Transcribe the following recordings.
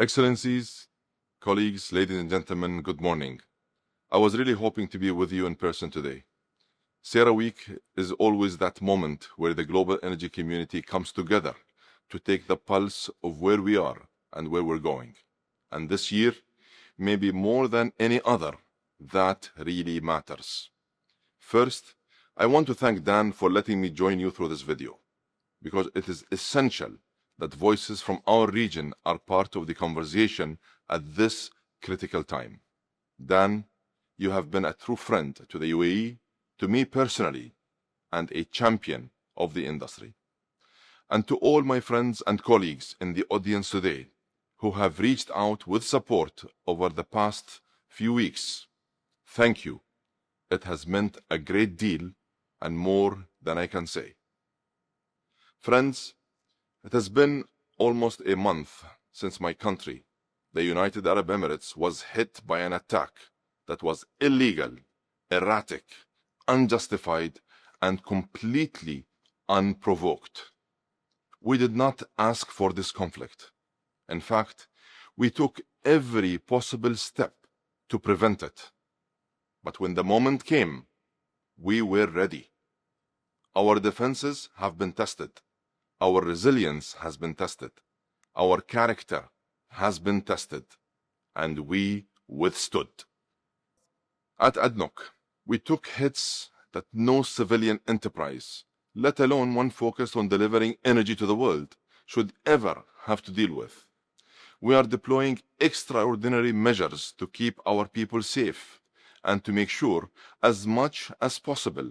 Excellencies, colleagues, ladies and gentlemen, good morning. I was really hoping to be with you in person today. Sierra Week is always that moment where the global energy community comes together to take the pulse of where we are and where we're going. And this year, maybe more than any other, that really matters. First, I want to thank Dan for letting me join you through this video, because it is essential that voices from our region are part of the conversation at this critical time. Dan, you have been a true friend to the UAE, to me personally, and a champion of the industry. And to all my friends and colleagues in the audience today who have reached out with support over the past few weeks, thank you. It has meant a great deal and more than I can say. Friends, it has been almost a month since my country, the United Arab Emirates, was hit by an attack that was illegal, erratic, unjustified, and completely unprovoked. We did not ask for this conflict. In fact, we took every possible step to prevent it. But when the moment came, we were ready. Our defenses have been tested. Our resilience has been tested. Our character has been tested. And we withstood. At Adnok, we took hits that no civilian enterprise, let alone one focused on delivering energy to the world, should ever have to deal with. We are deploying extraordinary measures to keep our people safe and to make sure, as much as possible,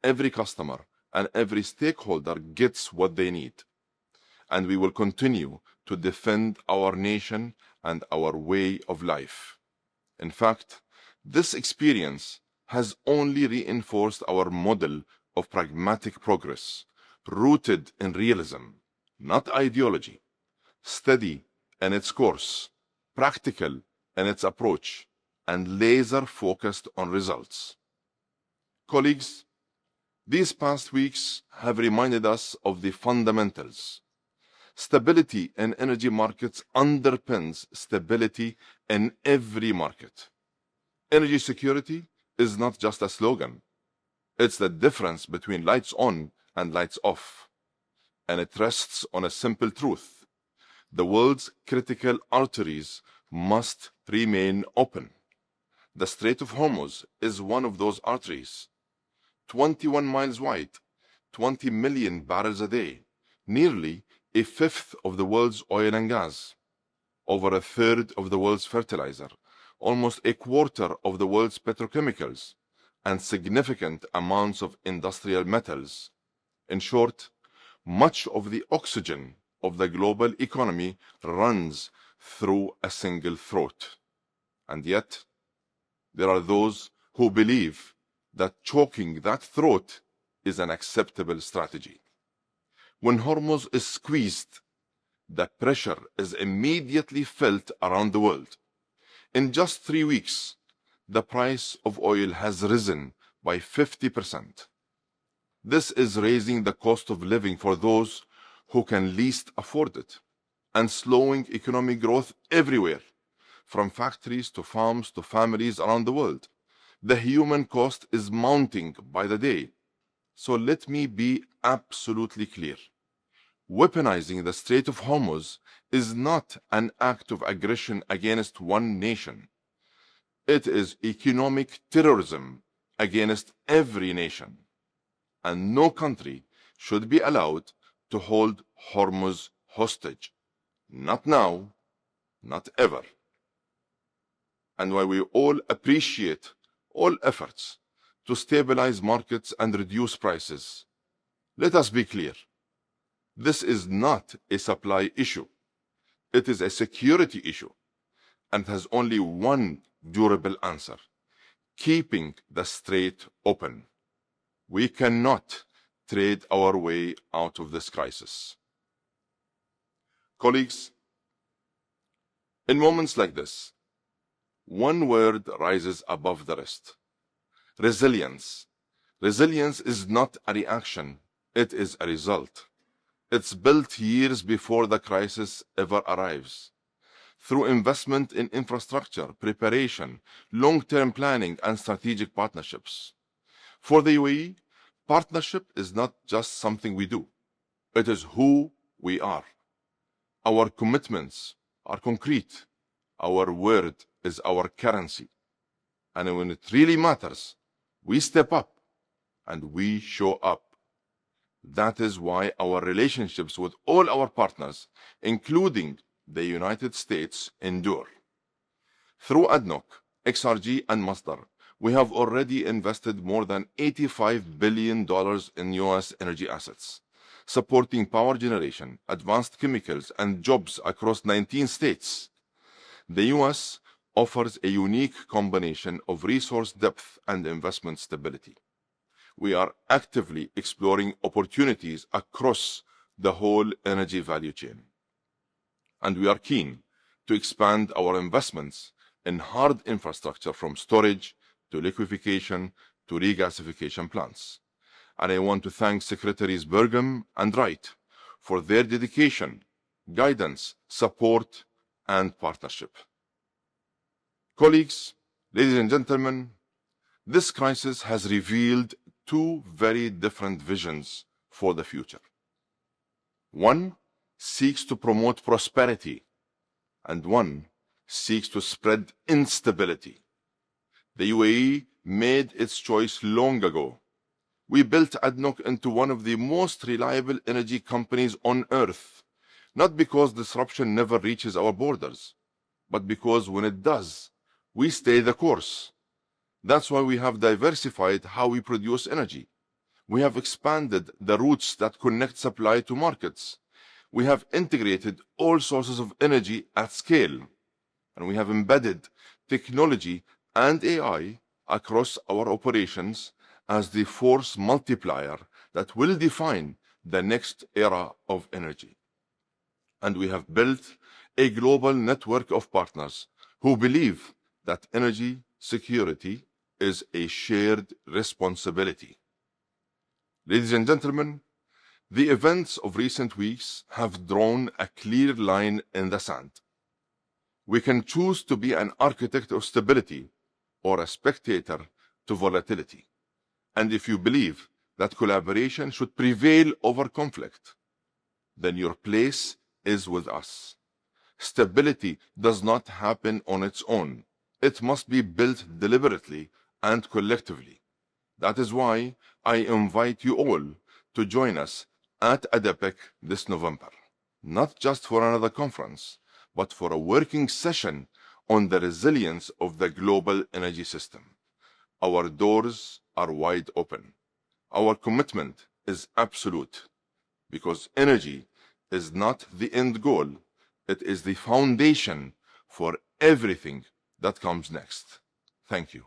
every customer and every stakeholder gets what they need. And we will continue to defend our nation and our way of life. In fact, this experience has only reinforced our model of pragmatic progress, rooted in realism, not ideology, steady in its course, practical in its approach, and laser-focused on results. Colleagues, these past weeks have reminded us of the fundamentals. Stability in energy markets underpins stability in every market. Energy security is not just a slogan. It's the difference between lights on and lights off. And it rests on a simple truth. The world's critical arteries must remain open. The Strait of Hormuz is one of those arteries. 21 miles wide, 20 million barrels a day, nearly a fifth of the world's oil and gas, over a third of the world's fertilizer, almost a quarter of the world's petrochemicals, and significant amounts of industrial metals. In short, much of the oxygen of the global economy runs through a single throat. And yet, there are those who believe that choking that throat is an acceptable strategy. When Hormuz is squeezed, the pressure is immediately felt around the world. In just 3 weeks, the price of oil has risen by 50%. This is raising the cost of living for those who can least afford it, and slowing economic growth everywhere, from factories to farms to families around the world. The human cost is mounting by the day. So let me be absolutely clear. Weaponizing the Strait of Hormuz is not an act of aggression against one nation. It is economic terrorism against every nation. And no country should be allowed to hold Hormuz hostage. Not now, not ever. And while we all appreciate all efforts to stabilize markets and reduce prices, let us be clear. This is not a supply issue. It is a security issue, and has only one durable answer: keeping the strait open. We cannot trade our way out of this crisis. Colleagues, in moments like this, one word rises above the rest: resilience. Resilience is not a reaction, it is a result. It's built years before the crisis ever arrives. through investment in infrastructure, preparation, long-term planning, and strategic partnerships. For the UAE, partnership is not just something we do. It is who we are. Our commitments are concrete. Our word is our currency. And when it really matters, we step up and we show up. That is why our relationships with all our partners, including the United States, endure. Through Adnok, XRG, and Masdar, we have already invested more than $85 billion in U.S. energy assets, supporting power generation, advanced chemicals, and jobs across 19 states. The U.S. offers a unique combination of resource depth and investment stability. We are actively exploring opportunities across the whole energy value chain. And we are keen to expand our investments in hard infrastructure from storage to liquefaction to regasification plants. And I want to thank Secretaries Burgum and Wright for their dedication, guidance, support, and partnership. Colleagues, ladies and gentlemen, this crisis has revealed two very different visions for the future. One seeks to promote prosperity, and one seeks to spread instability. The UAE made its choice long ago. We built Adnok into one of the most reliable energy companies on earth, not because disruption never reaches our borders, but because when it does, we stay the course. That's why we have diversified how we produce energy. We have expanded the routes that connect supply to markets. We have integrated all sources of energy at scale. And we have embedded technology and AI across our operations as the force multiplier that will define the next era of energy. And we have built a global network of partners who believe that energy security is a shared responsibility. Ladies and gentlemen, the events of recent weeks have drawn a clear line in the sand. We can choose to be an architect of stability or a spectator to volatility. And if you believe that collaboration should prevail over conflict, then your place is with us. Stability does not happen on its own. It must be built deliberately and collectively. That is why I invite you all to join us at ADEPEC this November, not just for another conference, but for a working session on the resilience of the global energy system. Our doors are wide open. Our commitment is absolute, because energy is not the end goal. It is the foundation for everything that comes next. Thank you.